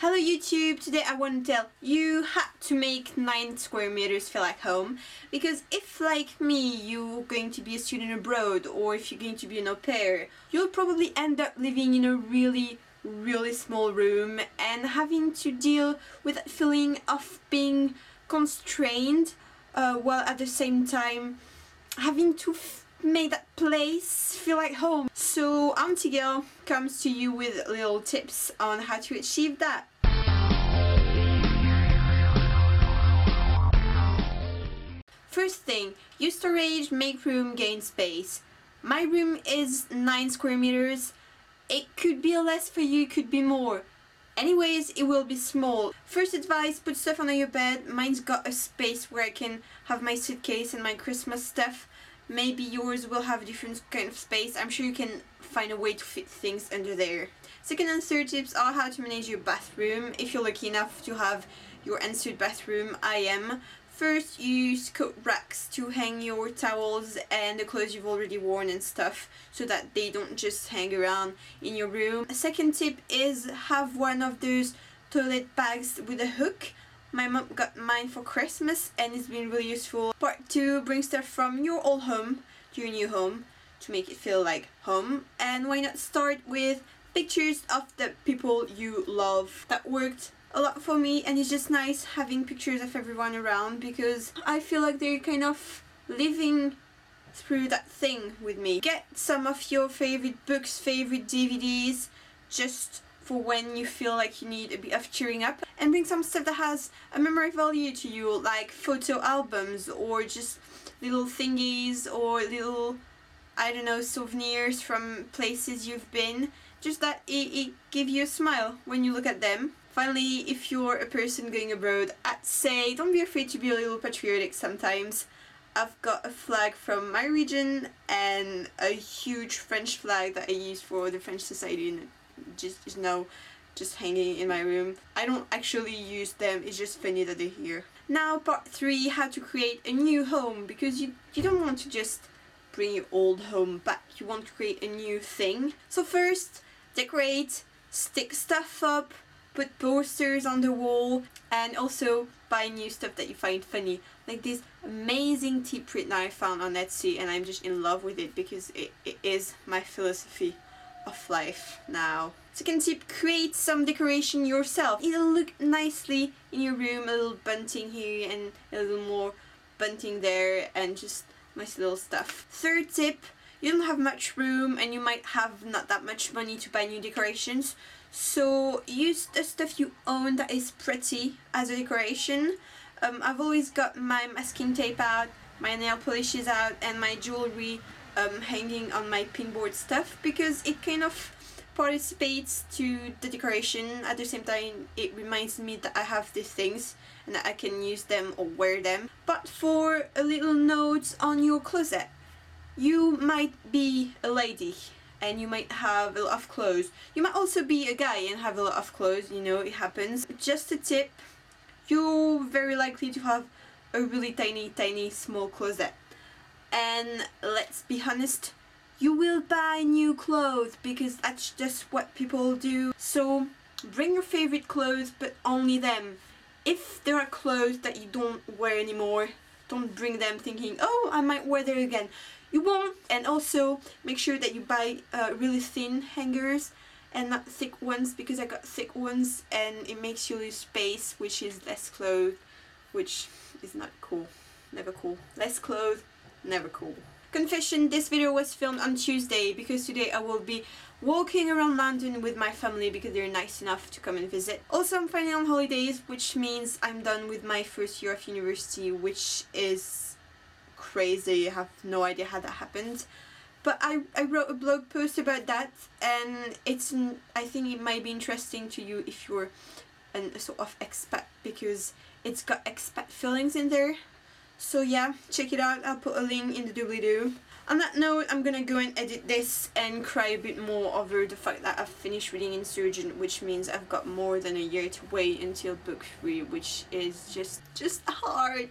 Hello YouTube, today I want to tell you how to make 9 square meters feel like home, because if like me you're going to be a student abroad or if you're going to be an au pair, you'll probably end up living in a really small room and having to deal with that feeling of being constrained while at the same time having to make that place feel like home. So Auntie Girl comes to you with little tips on how to achieve that. First thing, use storage, make room, gain space. My room is 9 square meters. It could be less for you, it could be more. Anyways, it will be small. First advice, put stuff under your bed. Mine's got a space where I can have my suitcase and my Christmas stuff. Maybe yours will have a different kind of space. I'm sure you can find a way to fit things under there. Second and third tips are how to manage your bathroom. If you're lucky enough to have your ensuite bathroom, I am. First, use coat racks to hang your towels and the clothes you've already worn and stuff so that they don't just hang around in your room. A second tip is have one of those toilet bags with a hook. My mom got mine for Christmas and it's been really useful. Part 2, bring stuff from your old home to your new home to make it feel like home. And why not start with pictures of the people you love. That worked a lot for me, and it's just nice having pictures of everyone around because I feel like they're kind of living through that thing with me. Get some of your favorite books, favorite DVDs, just for when you feel like you need a bit of cheering up, and bring some stuff that has a memory value to you, like photo albums or just little thingies or little, I don't know, souvenirs from places you've been, just that it gives you a smile when you look at them. Finally, if you're a person going abroad, I'd say don't be afraid to be a little patriotic sometimes. I've got a flag from my region and a huge French flag that I use for the French society, and just hanging in my room. I don't actually use them, it's just funny that they're here. Now part 3, how to create a new home, because you don't want to just bring your old home back, you want to create a new thing. So first, decorate, stick stuff up, put posters on the wall, and also buy new stuff that you find funny. Like this amazing tea print that I found on Etsy, and I'm just in love with it because it is my philosophy of life now. Second tip, create some decoration yourself. It'll look nicely in your room, a little bunting here and a little more bunting there, and just nice little stuff. Third tip, you don't have much room and you might have not that much money to buy new decorations, so use the stuff you own that is pretty as a decoration. I've always got my masking tape out, my nail polishes out, and my jewelry hanging on my pinboard stuff because it kind of participates to the decoration. At the same time, it reminds me that I have these things and that I can use them or wear them. But for a little note on your closet, you might be a lady and you might have a lot of clothes. You might also be a guy and have a lot of clothes, you know, it happens. Just a tip, you're very likely to have a really tiny small closet. And let's be honest, you will buy new clothes because that's just what people do. So bring your favorite clothes, but only them. If there are clothes that you don't wear anymore, don't bring them thinking, oh, I might wear them again. You won't. And also make sure that you buy really thin hangers and not thick ones, because I got thick ones and it makes you lose space, which is less clothes, which is not cool. Never cool. Less clothes, never cool. Confession, this video was filmed on Tuesday because today I will be walking around London with my family because they're nice enough to come and visit. Also, I'm finally on holidays, which means I'm done with my first year of university, which is crazy. I have no idea how that happened. But I wrote a blog post about that, and I think it might be interesting to you if you're a sort of expat, because it's got expat feelings in there. So yeah, check it out, I'll put a link in the doobly-doo. On that note, I'm gonna go and edit this and cry a bit more over the fact that I've finished reading Insurgent, which means I've got more than a year to wait until book 3, which is just hard.